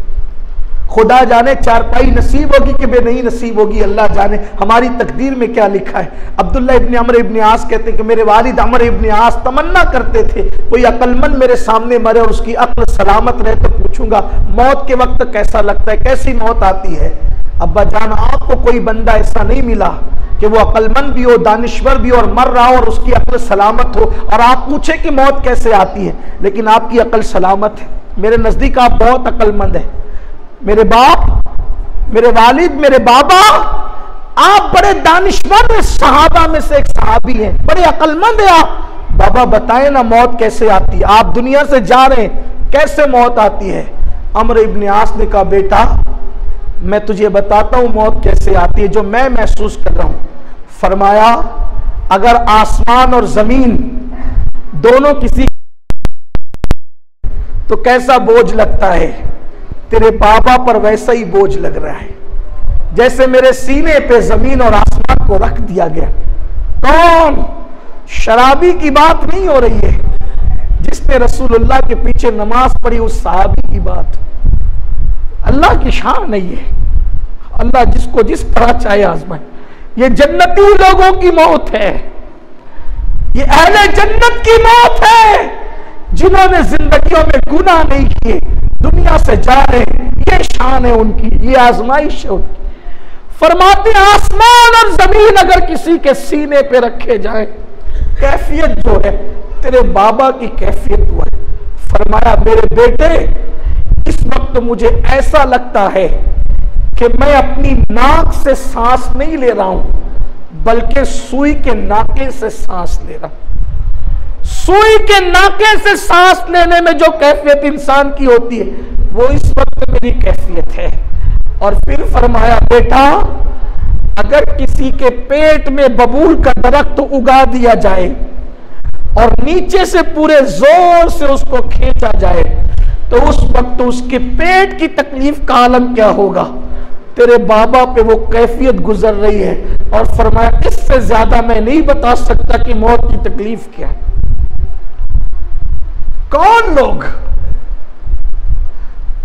खुदा जाने चारपाई नसीब होगी कि बे नहीं नसीब होगी, अल्लाह जाने हमारी तकदीर में क्या लिखा है। अब्दुल्ला इब्ने अम्र इब्ने आस कहते हैं कि मेरे वालिद अम्र इब्ने आस तमन्ना करते थे कोई अक्लमंद मेरे सामने मरे और उसकी अक्ल सलामत रहे तो पूछूंगा मौत के वक्त कैसा लगता है, कैसी मौत आती है। अब्बा जान आपको कोई बंदा ऐसा नहीं मिला कि वो अक्लमंद भी हो, दानिश्वर भी और मर रहा हो और उसकी अक्ल सलामत हो और आप पूछे कि मौत कैसे आती है, लेकिन आपकी अक्ल सलामत है। मेरे नजदीक आप बहुत अक्लमंद है, मेरे बाप, मेरे वालिद, मेरे बाबा, आप बड़े दानिश्वर सहाबा में से एक सहाबी हैं, बड़े अक्लमंद है आप। बाबा बताएं ना मौत कैसे आती है, आप दुनिया से जा रहे हैं कैसे मौत आती है। अम्र इब्ने आस ने कहा बेटा मैं तुझे बताता हूं मौत कैसे आती है जो मैं महसूस कर रहा हूं। फरमाया अगर आसमान और जमीन दोनों किसी तो कैसा बोझ लगता है, तेरे बाबा पर वैसा ही बोझ लग रहा है जैसे मेरे सीने पे जमीन और आसमान को रख दिया गया। कौन? शराबी की बात नहीं हो रही है, जिसने रसूलुल्लाह के पीछे नमाज पढ़ी उस सहाबी की बात। अल्लाह की शान नहीं है, अल्लाह जिसको जिस तरह चाहे आजमाए। ये जन्नती लोगों की मौत है, ये अहले जन्नत की मौत है जिन्होंने जिंदगियों में गुनाह नहीं किए, दुनिया से जा रहे, ये शान है उनकी, ये आजमाइश है उनकी। फरमाते आसमान और जमीन अगर किसी के सीने पे रखे जाए, कैफियत जो है तेरे बाबा की कैफियत हुआ है। फरमाया मेरे बेटे इस वक्त मुझे ऐसा लगता है कि मैं अपनी नाक से सांस नहीं ले रहा हूं बल्कि सुई के नाके से सांस ले रहा हूं। सुई के नाके से सांस लेने में जो कैफियत इंसान की होती है वो इस वक्त मेरी कैफियत है। और फिर फरमाया बेटा अगर किसी के पेट में बबूल का दरख्त उगा दिया जाए और नीचे से पूरे जोर से उसको खींचा जाए तो उस वक्त उसके पेट की तकलीफ का आलम क्या होगा। तेरे बाबा पे वो कैफियत गुजर रही है और फरमाया इससे ज्यादा मैं नहीं बता सकता कि मौत की तकलीफ क्या है। कौन लोग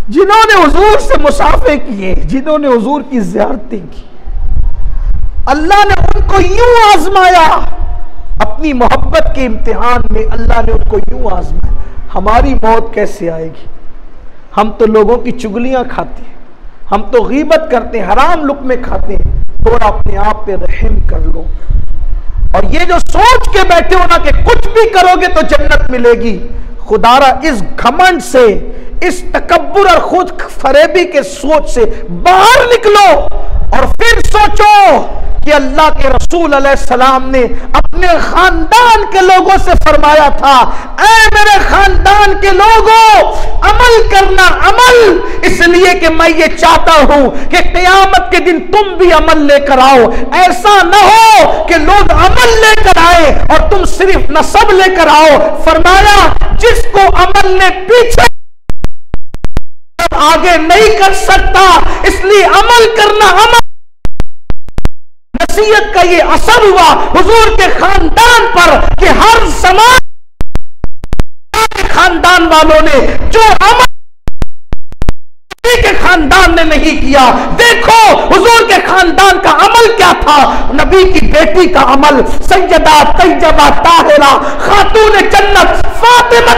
जिन्होंने हुजूर से मुसाफे किए, जिन्होंने हुजूर की ज़ियारतें की, अल्लाह ने उनको यूं आजमाया, अपनी मोहब्बत के इम्तिहान में अल्लाह ने उनको यूं आजमाया। हमारी मौत कैसे आएगी? हम तो लोगों की चुगलियां खाते हैं, हम तो गीबत करते हैं, हराम लुक़मे खाते हैं। थोड़ा अपने आप पे रहम कर लो। और ये जो सोच के बैठे हो ना कि कुछ भी करोगे तो जन्नत मिलेगी, खुदारा इस घमंड से, इस तकब्बुर और खुद फरेबी के सोच से बाहर निकलो और फिर सोचो कि अल्लाह के रसूल अलैहिस्सलाम ने अपने खानदान के लोगों से फरमाया था, ऐ मेरे खानदान के लोगों, अमल करना, अमल, इसलिए कि मैं ये चाहता हूं कि क़यामत के दिन तुम भी अमल लेकर आओ। ऐसा न हो कि लोग अमल लेकर आए और तुम सिर्फ नसब लेकर आओ। फरमाया जिसको अमल ने पीछे आगे नहीं कर सकता, इसलिए अमल करना, अमल। नसीहत का ये असर हुआ हुजूर के खानदान पर कि हर समाज के खानदान वालों ने जो अमल के खानदान ने नहीं किया। देखो हुजूर के खानदान का अमल क्या था। नबी की बेटी का अमल, सैयदा तैयबा ताहिरा खातून जन्नत फातिमा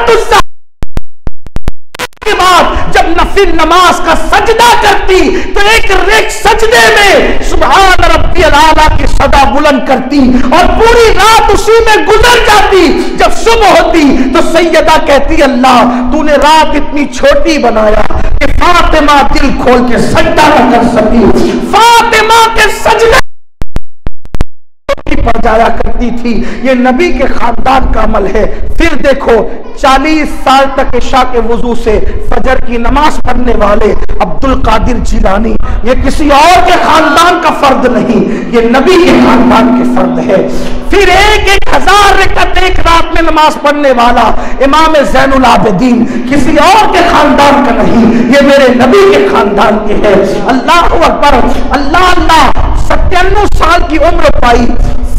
के बाद जब नफिल नमाज का सजदा करती तो एक सजदे में सुभान रब्बियल आला की सदा बुलंद करती और पूरी रात उसी में गुजर जाती। जब सुबह होती तो सैयदा कहती, अल्लाह तूने रात इतनी छोटी बनाया कि फातिमा दिल खोल के सजदा न कर सकी। फातिमा के सजदा पड़ जाया करती थी। ये नबी के खानदान का अमल है। फिर देखो 40 साल तक इशा के वुजू से फजर की नमाज पढ़ने वाले अब्दुल कादिर जिलानी, ये किसी और के खानदान का फर्द नहीं, ये नबी के खानदान के फर्द है। फिर 1000 रकअत एक रात में नमाज पढ़ने वाला इमाम ज़ैनुल आबिदीन किसी और के खानदान का नहीं, ये मेरे नबी के खानदान के है। अल्लाह अकबर, अल्लाह अल्लाह। 97 साल की उम्र पाई,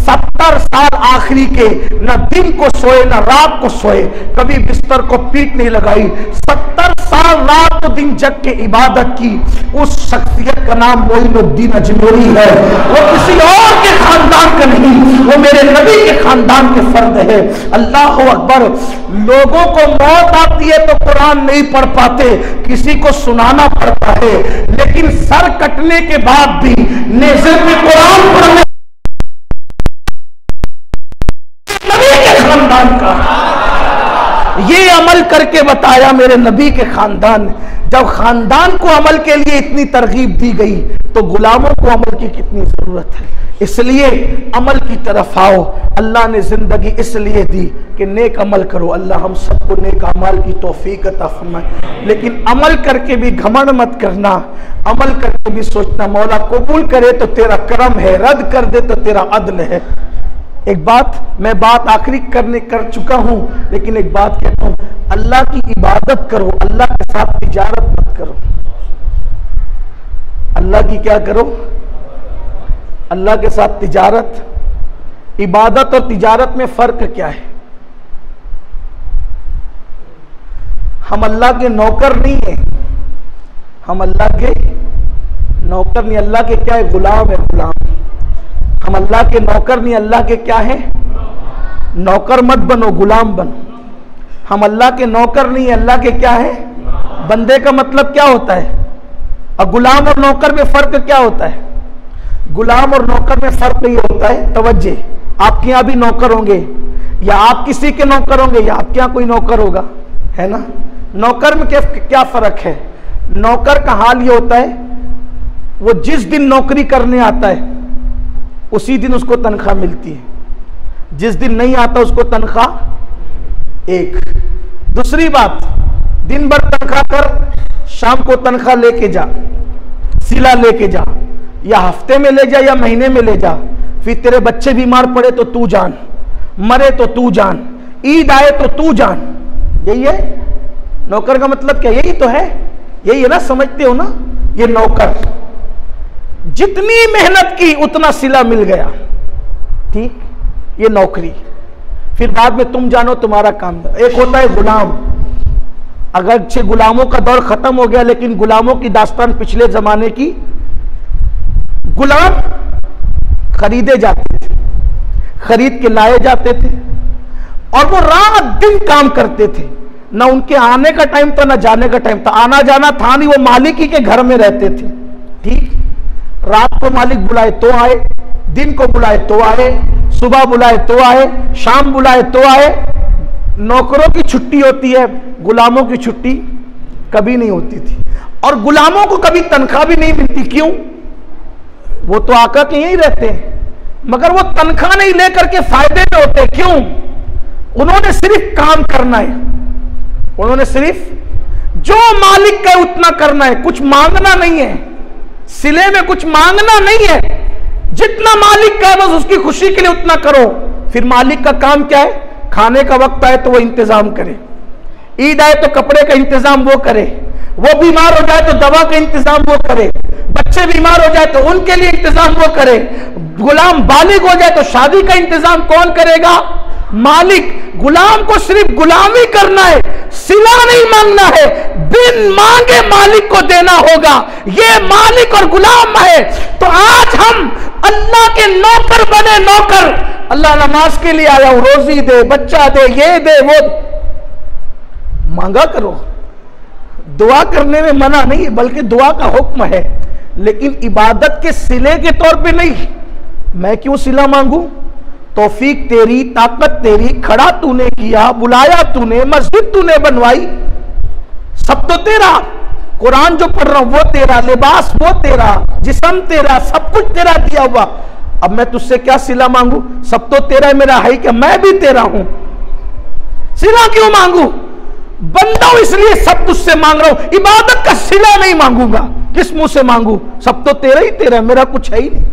70 साल आखिरी के न दिन को सोए न रात को सोए, कभी बिस्तर को पीठ नहीं लगाई। 70 साल रात को दिन जग के इबादत की। उस शख्सियत का नाम मोइनुद्दीन अजमेरी है। वो किसी और के खानदान का नहीं, वो मेरे नबी के खानदान के फर्द है। अल्लाह अकबर। लोगों को मौत आती है तो कुरान नहीं पढ़ पाते, किसी को सुनाना पड़ता है, लेकिन सर कटने के बाद भी नेज़र में कुरान पढ़ने नबी के खानदान का, ये अमल करके बताया मेरे नबी के खानदान ने। जब खानदान को अमल के लिए इतनी तरगीब दी गई तो गुलामों को अमल की कितनी जरूरत है। इसलिए अमल की तरफ आओ। अल्लाह ने जिंदगी इसलिए दी कि नेक अमल करो। अल्लाह हम सबको नेक अमल की तौफीक अता फरमाए। लेकिन अमल करके भी घमंड मत करना, अमल करके भी सोचना मौला कबूल करे तो तेरा करम है, रद्द कर दे तो तेरा अदल है। एक बात, मैं बात आखिरी कर चुका हूं, लेकिन एक बात कहता हूं, अल्लाह की इबादत करो, अल्लाह के साथ तिजारत मत करो। अल्लाह की क्या करो? अल्लाह के साथ तिजारत। इबादत और तिजारत में फर्क क्या है? हम अल्लाह के नौकर नहीं है, हम अल्लाह के नौकर नहीं, अल्लाह के क्या है? गुलाम है, गुलाम। हम अल्लाह के नौकर नहीं, अल्लाह के क्या है? नौकर मत बनो, गुलाम बनो। हम अल्लाह के नौकर नहीं, अल्लाह के क्या है? बंदे का मतलब क्या होता है? और गुलाम और नौकर में फर्क क्या होता है? गुलाम और नौकर में फर्क ये होता है, तवज्जे, आपके यहाँ भी नौकर होंगे या आप किसी के नौकर होंगे या आपके यहाँ कोई नौकर होगा, है ना? नौकर में क्या फर्क है? नौकर का हाल ये होता है, वो जिस दिन नौकरी करने आता है उसी दिन उसको तनख्वाह मिलती है, जिस दिन नहीं आता उसको तनख्वाह एक। दूसरी बात, दिन भर तनख्वाह कर, शाम को तनख्वाह लेके जा, सिला लेके जा, या हफ्ते में ले जा या महीने में ले जा। फिर तेरे बच्चे बीमार पड़े तो तू जान, मरे तो तू जान, ईद आए तो तू जान। यही है नौकर का मतलब क्या, यही तो है, यही है ना, समझते हो ना। ये नौकर जितनी मेहनत की उतना सिला मिल गया, ठीक, ये नौकरी। फिर बाद में तुम जानो तुम्हारा काम। एक होता है गुलाम, अगर गुलामों का दौर खत्म हो गया, लेकिन गुलामों की दास्तान पिछले जमाने की। गुलाम खरीदे जाते थे, खरीद के लाए जाते थे, और वो रात दिन काम करते थे। ना उनके आने का टाइम था, ना जाने का टाइम था, आना जाना था नहीं, वो मालिक ही के घर में रहते थे, ठीक। रात को मालिक बुलाए तो आए, दिन को बुलाए तो आए, सुबह बुलाए तो आए, शाम बुलाए तो आए। नौकरों की छुट्टी होती है, गुलामों की छुट्टी कभी नहीं होती थी। और गुलामों को कभी तनख्वाह भी नहीं मिलती। क्यों? वो तो आका के यहीं रहते हैं, मगर वो तनख्वाह नहीं लेकर के फायदे में होते। क्यों? उन्होंने सिर्फ काम करना है, उन्होंने सिर्फ जो मालिक का उतना करना है, कुछ मांगना नहीं है, सिले में कुछ मांगना नहीं है, जितना मालिक का है बस उसकी खुशी के लिए उतना करो। फिर मालिक का काम क्या है? खाने का वक्त आए तो वो इंतजाम करे, ईद आए तो कपड़े का इंतजाम वो करे, वो बीमार हो जाए तो दवा का इंतजाम वो करे, बच्चे बीमार हो जाए तो उनके लिए इंतजाम वो करे, गुलाम बालिग हो जाए तो शादी का इंतजाम कौन करेगा? मालिक। गुलाम को सिर्फ गुलामी करना है, सिला नहीं मांगना है, बिन मांगे मालिक को देना होगा। ये मालिक और गुलाम है। तो आज हम अल्लाह के नौकर बने, नौकर। अल्लाह नमाज के लिए आया हूं, रोजी दे, बच्चा दे, ये दे, वो मांगा करो। दुआ करने में मना नहीं है, बल्कि दुआ का हुक्म है, लेकिन इबादत के सिले के तौर पे नहीं। मैं क्यों सिला मांगू? तौफीक तेरी, ताकत तेरी, खड़ा तूने किया, बुलाया तूने, मस्जिद तूने बनवाई, सब तो तेरा। कुरान जो पढ़ रहा हूं वो तेरा, लिबास वो तेरा, जिस्म तेरा, सब कुछ तेरा दिया हुआ। अब मैं तुझसे क्या सिला मांगू? सब तो तेरा है, मेरा है क्या? मैं भी तेरा हूं, सिला क्यों मांगू? बंदा हूं इसलिए सब तुझसे मांग रहा हूं। इबादत का सिला नहीं मांगूंगा, किस मुंह से मांगू? सब तो तेरा ही तेरा, मेरा कुछ है ही नहीं।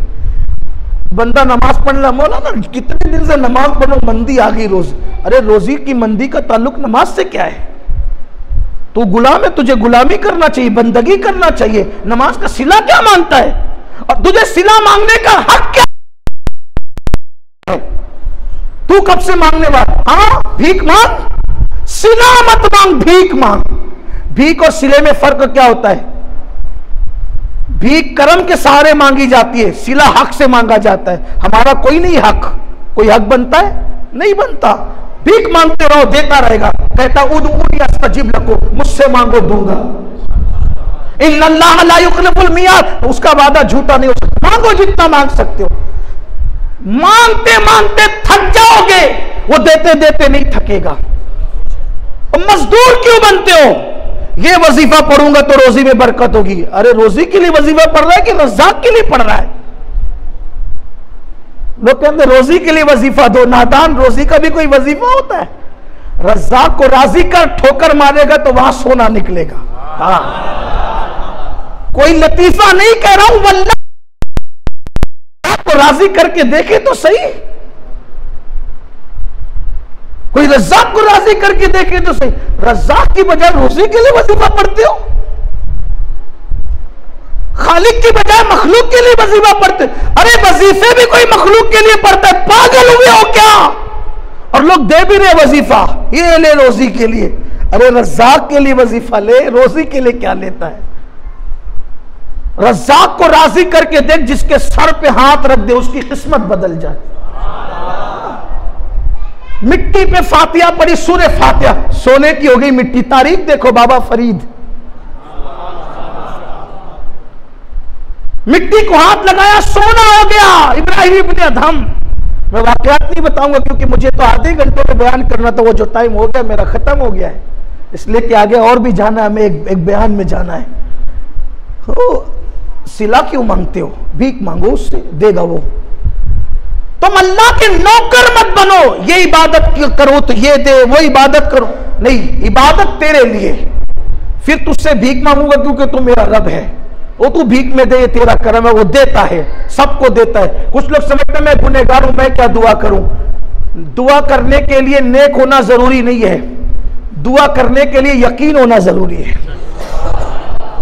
बंदा नमाज पढ़ना, मौलाना कितने दिन से नमाज पढ़ो, मंदी आ गई रोज। अरे रोजी की मंदी का ताल्लुक नमाज से क्या है? तू गुलाम है, तुझे गुलामी करना चाहिए, बंदगी करना चाहिए। नमाज का सिला क्या मांगता है? और तुझे सिला मांगने का हक क्या है? तू कब से मांगने वाला? हाँ, भीख मांग, सिला मत मांग, भीख मांग। भीख और सिले में फर्क क्या होता है? भीख कर्म के सहारे मांगी जाती है, सिला हक से मांगा जाता है। हमारा कोई नहीं हक, कोई हक बनता है? नहीं बनता। भीख मांगते रहो, देता रहेगा। कहता उदऊनी अस्तजिब लको, मुझसे मांगो दूंगा। इन्नल्लाह ला युखलिफुल मियाद, उसका वादा झूठा नहीं हो सकता। मांगो जितना मांग सकते हो, मांगते मांगते थक जाओगे, वो देते देते नहीं थकेगा। मजदूर क्यों बनते हो? ये वजीफा पढ़ूंगा तो रोजी में बरकत होगी। अरे रोजी के लिए वजीफा पढ़ रहा है कि रज़ाक के लिए पढ़ रहा है? लोग कहते हैं रोजी के लिए वजीफा दो। नादान, रोजी का भी कोई वजीफा होता है? रज़ाक को राजी कर, ठोकर मारेगा तो वहां सोना निकलेगा। हाँ, कोई लतीफा नहीं कह रहा हूं, वल्लाह को राजी करके देखे तो सही। कोई रज़ाक को राजी करके देखे तो सही। रज़ाक की बजाय रोजी के लिए वजीफा पढ़ते हो, खालिक की बजाय मखलूक के लिए वजीफा पढ़ते। अरे वजीफे भी कोई मखलूक के लिए पढ़ता है, पागल हुए हो क्या? और लोग दे भी रहे वजीफा, ये ले रोजी के लिए। अरे रज़ाक के लिए वजीफा ले, रोजी के लिए क्या लेता है? रज़ाक को राजी करके देख, जिसके सर पे हाथ रख दे उसकी किस्मत बदल जाए। मिट्टी पे फातिहा पड़ी, सूरे फातिहा सोने की हो गई मिट्टी। तारीख देखो बाबा फरीद, मिट्टी को हाथ लगाया, सोना हो गया। इब्राहिम इब्ने अदहम, मैं वाकयात नहीं बताऊंगा क्योंकि मुझे तो आधे घंटे में बयान करना था, वो जो टाइम हो गया मेरा खत्म हो गया है, इसलिए कि आगे और भी जाना है, हमें एक बयान में जाना है। सिला क्यों मांगते हो? भीख मांगो, उससे देगा वो। तुम अल्लाह के नौकर मत बनो, ये इबादत करो तो ये दे, वो इबादत करो, नहीं, इबादत तेरे लिए। फिर तुझसे भीख मांगूंगा क्योंकि तू मेरा रब है, वो तू भीख में दे, ये तेरा करम है, वो देता है, सबको देता है। कुछ लोग समझते हैं मैं गुनहगार हूं, मैं क्या दुआ करूं? दुआ करने के लिए नेक होना जरूरी नहीं है। दुआ करने के लिए यकीन होना जरूरी है।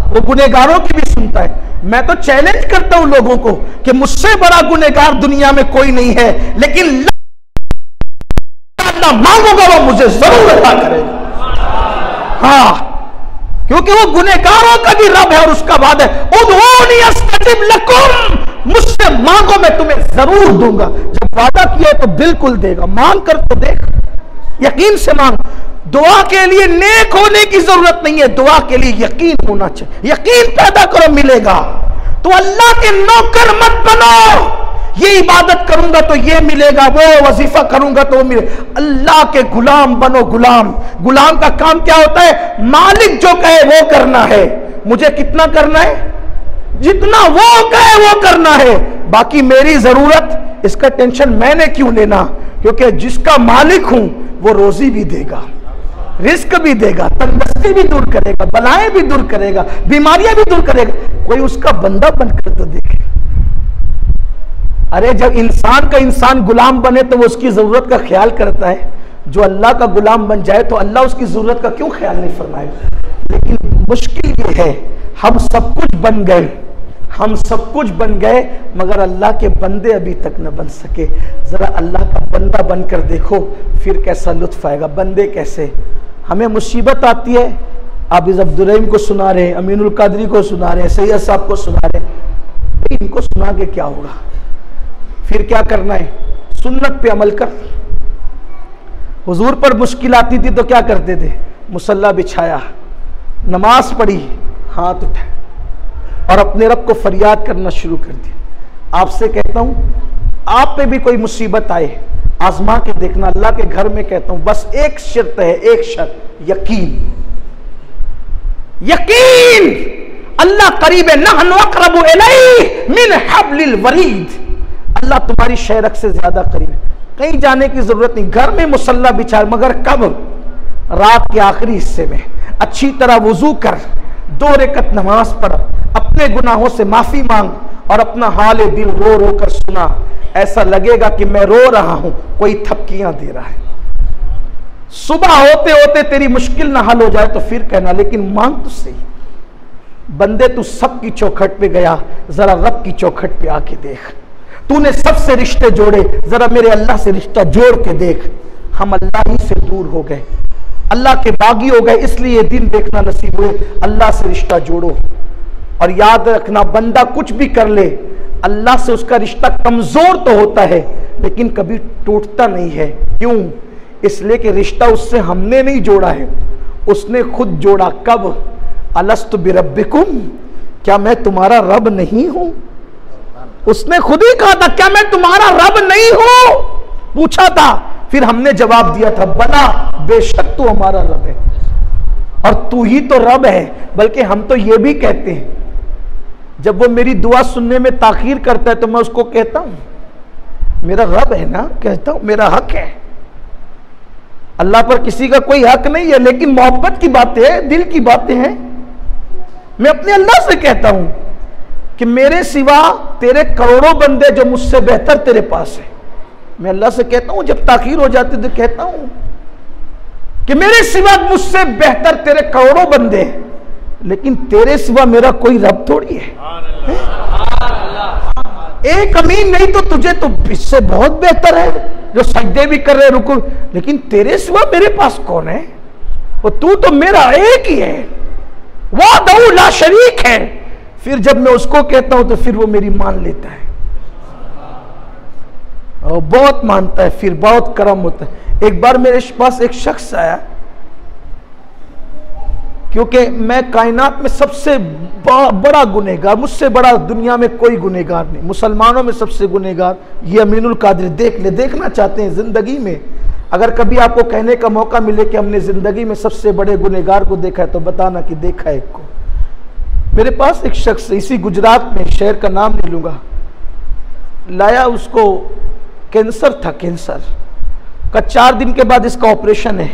वो गुनहगारों की भी सुनता है। मैं तो चैलेंज करता हूं लोगों को कि मुझसे बड़ा गुनहगार दुनिया में कोई नहीं है, लेकिन मांगूंगा वो मुझे जरूर अता करेगा। हाँ, क्योंकि वो गुनहगारों का भी रब है और उसका वादा है, उदऊनी अस्तजिब लकुम, मुझसे मांगो मैं तुम्हें जरूर दूंगा। जब वादा किया है तो बिल्कुल देगा। मांग कर तो देख, यकीन से मांग। दुआ के लिए नेक होने की जरूरत नहीं है, दुआ के लिए यकीन होना चाहिए। यकीन पैदा करो, मिलेगा। तो अल्लाह के नौकर मत बनो, ये इबादत करूंगा तो ये मिलेगा, वो वजीफा करूंगा तो वो मिलेगा। अल्लाह के गुलाम बनो। गुलाम का काम क्या होता है? मालिक जो कहे वो करना है। मुझे कितना करना है? जितना वो कहे वो करना है। बाकी मेरी जरूरत, इसका टेंशन मैंने क्यों लेना? क्योंकि जिसका मालिक हूं वो रोजी भी देगा, रिस्क भी देगा, तंदुरुस्ती भी दूर करेगा, बलाएं भी दूर करेगा, बीमारियां भी दूर करेगा। कोई उसका बंदा बनकर तो देखे। अरे जब इंसान का इंसान गुलाम बने तो वो उसकी जरूरत का ख्याल करता है। जो अल्लाह का गुलाम बन जाए तो अल्लाह उसकी जरूरत का क्यों ख्याल नहीं फरमाएगा? लेकिन मुश्किल ये है, हम सब कुछ बन गए, हम सब कुछ बन गए, मगर अल्लाह के बंदे अभी तक न बन सके। जरा अल्लाह का बंदा बनकर देखो, फिर कैसा लुत्फ आएगा। बंदे कैसे? हमें मुसीबत आती है, आप इस अब्दुल रहीम को सुना रहे हैं, अमीनुल कादरी को सुना रहे हैं, सैयद साहब को सुना रहे हैं, इनको सुना के क्या होगा? फिर क्या करना है? सुन्नत पे अमल कर। हुजूर पर मुश्किल आती थी तो क्या करते थे? मुसल्ला बिछाया, नमाज पढ़ी, हाथ उठाए और अपने रब को फरियाद करना शुरू कर दिया। आपसे कहता हूं, आप पे भी कोई मुसीबत आए, आजमा के देखना। अल्लाह के घर में कहता हूं, बस एक शर्त है, एक शर्त, यकीन। यकीन, अल्लाह करीब है, नहनु अक़रबु इलैहि मिन हब्लिल वरीद। अल्लाह तुम्हारी शहरक से ज्यादा करीब है। कहीं जाने की जरूरत नहीं, घर में मुसल्ला बिछा, मगर कब? रात के आखिरी हिस्से में अच्छी तरह वुजू कर, 2 रकअत नमाज पढ़, अपने गुनाहों से माफी मांग और अपना हाल दिल रो रो कर सुना। ऐसा लगेगा कि मैं रो रहा हूं, कोई थपकियां दे रहा है। सुबह होते होते तेरी मुश्किल ना हल हो जाए तो फिर कहना, लेकिन मांग तो सही। बंदे तू सबकी चौखट पे गया, जरा रब की चौखट पे आके देख। तूने सबसे रिश्ते जोड़े, जरा मेरे अल्लाह से रिश्ता जोड़ के देख। हम अल्लाह ही से दूर हो गए, अल्लाह के बागी हो गए, इसलिए ये दिन देखना नसीब हुए। अल्लाह से रिश्ता जोड़ो और याद रखना, बंदा कुछ भी कर ले, अल्लाह से उसका रिश्ता कमजोर तो होता है लेकिन कभी टूटता नहीं है। क्यों? इसलिए कि रिश्ता उससे हमने नहीं जोड़ा है, उसने खुद जोड़ा। कब? अलस्तु बिरब्बिकुम, क्या मैं तुम्हारा रब नहीं हूं? उसने खुद ही कहा था, क्या मैं तुम्हारा रब नहीं हूं? पूछा था, फिर हमने जवाब दिया था, बला, बेशक तू हमारा रब है और तू ही तो रब है। बल्कि हम तो ये भी कहते हैं, जब वो मेरी दुआ सुनने में ताखीर करता है तो मैं उसको कहता हूं मेरा रब है ना, कहता हूं मेरा हक है। अल्लाह पर किसी का कोई हक नहीं है, लेकिन मोहब्बत की बातें हैं, दिल की बातें हैं। मैं अपने अल्लाह से कहता हूं कि मेरे सिवा तेरे करोड़ों बंदे जो मुझसे बेहतर तेरे पास है। मैं अल्लाह से कहता हूं, जब ताखीर हो जाती तो कहता हूं कि मेरे सिवा मुझसे बेहतर तेरे करोड़ों बंदे हैं, लेकिन तेरे सिवा मेरा कोई रब थोड़ी है। एक अमीन नहीं तो तुझे तो इससे बहुत बेहतर है, जो सजदे भी कर रहे रुकू, लेकिन तेरे सिवा मेरे पास कौन है? वो तू तो मेरा एक ही है, वाहदहू ला शरीक है। फिर जब मैं उसको कहता हूं तो फिर वो मेरी मान लेता है और बहुत मानता है, फिर बहुत करम होता है। एक बार मेरे पास एक शख्स आया, क्योंकि मैं कायनात में सबसे बड़ा गुनहगार, मुझसे बड़ा दुनिया में कोई गुनहगार नहीं, मुसलमानों में सबसे गुनहगार ये अमीनुल कादरी। देख ले, देखना चाहते हैं जिंदगी में, अगर कभी आपको कहने का मौका मिले कि हमने जिंदगी में सबसे बड़े गुनहगार को देखा है तो बताना कि देखा है एक को। मेरे पास एक शख्स इसी गुजरात में, शहर का नाम नहीं लूंगा, लाया, उसको कैंसर था, कैंसर का 4 दिन के बाद इसका ऑपरेशन है।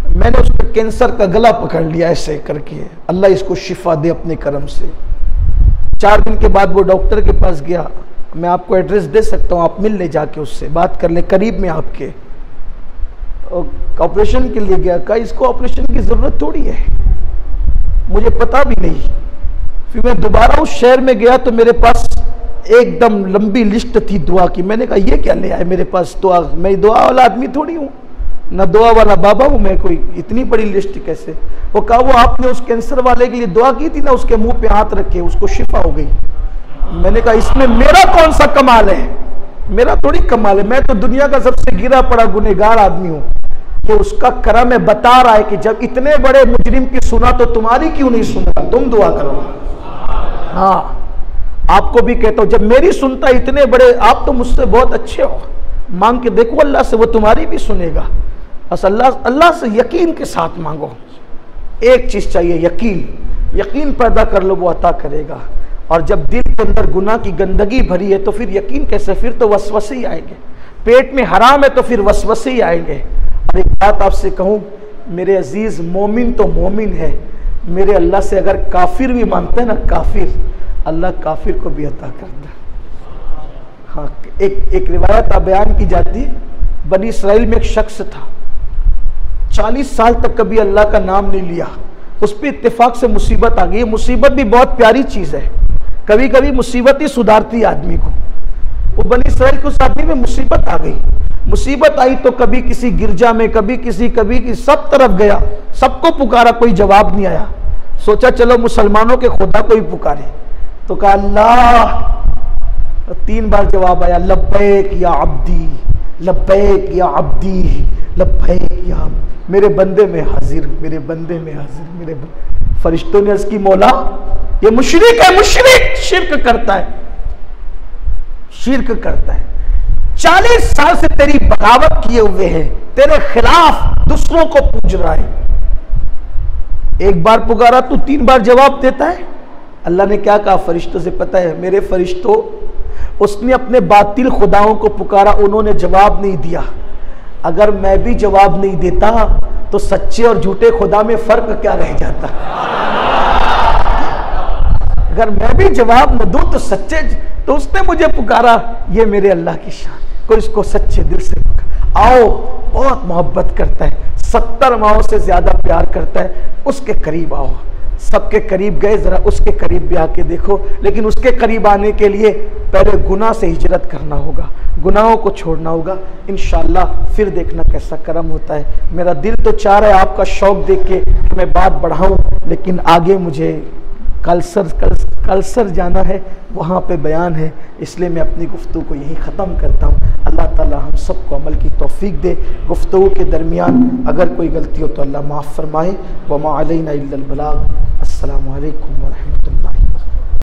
मैंने उसके कैंसर का गला पकड़ लिया ऐसे करके, अल्लाह इसको शिफा दे अपने करम से। 4 दिन के बाद वो डॉक्टर के पास गया, मैं आपको एड्रेस दे सकता हूँ, आप मिल ले, जाके उससे बात कर ले, करीब में आपके। ऑपरेशन के लिए गया, कहा इसको ऑपरेशन की ज़रूरत थोड़ी है, मुझे पता भी नहीं। फिर मैं दोबारा उस शहर में गया तो मेरे पास एकदम लंबी लिस्ट थी दुआ की। मैंने कहा ये क्या ले आए मेरे पास दुआ, मैं दुआ वाला आदमी थोड़ी हूँ, ना दुआ वाला बाबा हूँ मैं, कोई इतनी बड़ी लिस्ट कैसे। वो कहा वो आपने उस कैंसर वाले के लिए दुआ की थी ना, उसके मुंह पे हाथ रखे उसको शिफा हो गई। मैंने कहा इसमें मेरा कौन सा कमाल है, मेरा थोड़ी कमाल है, मैं तो दुनिया का सबसे गिरा पड़ा गुनहगार आदमी हूँ। कि उसका करम है, बता रहा है कि जब इतने बड़े मुजरिम की सुना तो तुम्हारी क्यों नहीं सुनता, तुम दुआ करो। हाँ आपको भी कहता हूं, जब मेरी सुनता इतने बड़े, आप तो मुझसे बहुत अच्छे हो, मांग के देखो अल्लाह से, वो तुम्हारी भी सुनेगा। बस अल्लाह से यकीन के साथ मांगो। एक चीज चाहिए, यकीन, यकीन पैदा कर लो, वो अता करेगा। और जब दिल के अंदर गुनाह की गंदगी भरी है तो फिर यकीन कैसे, फिर तो वसवसे ही आएंगे। पेट में हराम है तो फिर वसवसे ही आएंगे। और एक बात आपसे कहूं मेरे अजीज, मोमिन तो मोमिन है, मेरे अल्लाह से अगर काफिर भी मांगते हैं ना, काफिर, अल्लाह काफिर को भी अता करता है। हाँ एक रिवायत बयान की जाती है, बनी इसराइल में एक शख्स था, 40 साल तक कभी अल्लाह का नाम नहीं लिया। उस पर इत्तेफाक से मुसीबत आ गई। मुसीबत भी बहुत प्यारी चीज है, कभी कभी मुसीबत ही सुधारती आदमी को। वो बनी इसराइल के उस आदमी में मुसीबत आ गई। मुसीबत आई तो कभी किसी गिरजा में, कभी किसी सब तरफ गया, सबको पुकारा, कोई जवाब नहीं आया। सोचा चलो मुसलमानों के खुदा को ही पुकारे, तो कहा अल्लाह। 3 बार जवाब आया, लब्बैक या अब्दी, लब्बैक या अब्दी, लब्बैक या, मेरे बंदे में हाजिर, मेरे बंदे में हाजिर, मेरे फरिश्तों ने अर्ज़ की मौला ये मुशरिक है, मुशरिक शिर्क करता है, शिर्क करता है, 40 साल से तेरी बगावत किए हुए हैं, तेरे खिलाफ दूसरों को पूज रहा है। एक बार पुकारा तू 3 बार जवाब देता है। अल्लाह ने क्या कहा फरिश्तों से, पता है मेरे फरिश्तों, उसने अपने बातिल खुदाओं को पुकारा, उन्होंने जवाब नहीं दिया। अगर मैं भी जवाब नहीं देता तो सच्चे और झूठे खुदा में फर्क क्या रह जाता। अगर मैं भी जवाब न दूं तो सच्चे, तो उसने मुझे पुकारा, ये मेरे अल्लाह की शान। कोई इसको सच्चे दिल से पुकारा, आओ, बहुत मोहब्बत करता है, 70 माओं से ज्यादा प्यार करता है, उसके करीब आओ। सबके करीब गए, जरा उसके करीब भी आके देखो। लेकिन उसके करीब आने के लिए पहले गुनाह से हिजरत करना होगा, गुनाहों को छोड़ना होगा। इंशाअल्लाह फिर देखना कैसा करम होता है। मेरा दिल तो चाह रहा है आपका शौक देख के कि मैं बात बढ़ाऊं, लेकिन आगे मुझे कलसर जाना है, वहाँ पे बयान है, इसलिए मैं अपनी गुफ्तगू को यहीं ख़त्म करता हूँ। अल्लाह ताला हम सबको अमल की तौफीक दे। गुफ्तगू के दरमियान अगर कोई गलती हो तो अल्लाह माफ़ फरमाए। वमा अलैना इल्लल बलाग। अस्सलामु अलैकुम व रहमतुल्लाह।